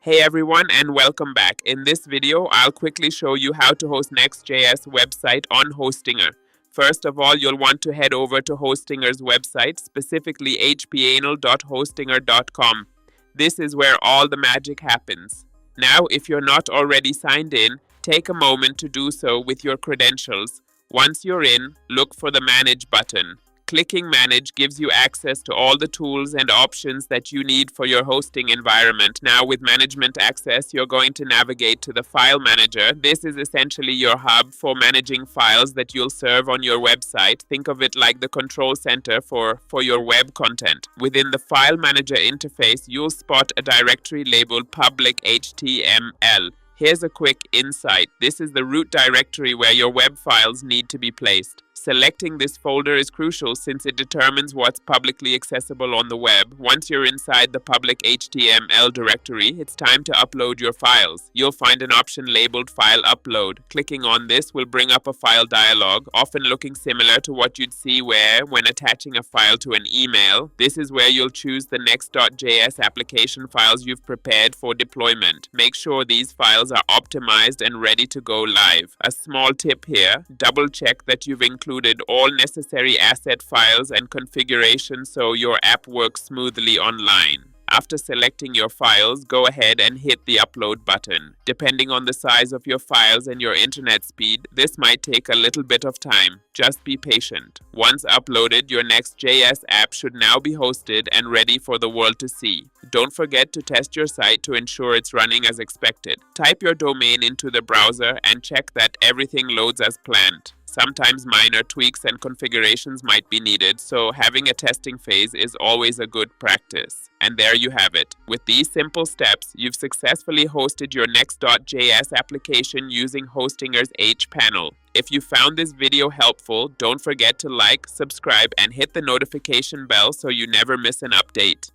Hey everyone and welcome back. In this video, I'll quickly show you how to host NextJS website on Hostinger. First of all, you'll want to head over to Hostinger's website, specifically hpanel.hostinger.com. This is where all the magic happens. Now, if you're not already signed in, take a moment to do so with your credentials. Once you're in, look for the Manage button. Clicking Manage gives you access to all the tools and options that you need for your hosting environment. Now, with management access, you're going to navigate to the File Manager. This is essentially your hub for managing files that you'll serve on your website. Think of it like the control center for your web content. Within the File Manager interface, you'll spot a directory labeled Public HTML. Here's a quick insight. This is the root directory where your web files need to be placed. Selecting this folder is crucial since it determines what's publicly accessible on the web. Once you're inside the public HTML directory, it's time to upload your files. You'll find an option labeled File Upload. Clicking on this will bring up a file dialog, often looking similar to what you'd see when attaching a file to an email. This is where you'll choose the Next.js application files you've prepared for deployment. Make sure these files are optimized and ready to go live. A small tip here, double check that you've included all necessary asset files and configurations so your app works smoothly online. After selecting your files, go ahead and hit the upload button. Depending on the size of your files and your internet speed, this might take a little bit of time. Just be patient. Once uploaded, your Next.js app should now be hosted and ready for the world to see. Don't forget to test your site to ensure it's running as expected. Type your domain into the browser and check that everything loads as planned. Sometimes minor tweaks and configurations might be needed, so having a testing phase is always a good practice. And there you have it. With these simple steps, you've successfully hosted your Next.js application using Hostinger's hPanel. If you found this video helpful, don't forget to like, subscribe, and hit the notification bell so you never miss an update.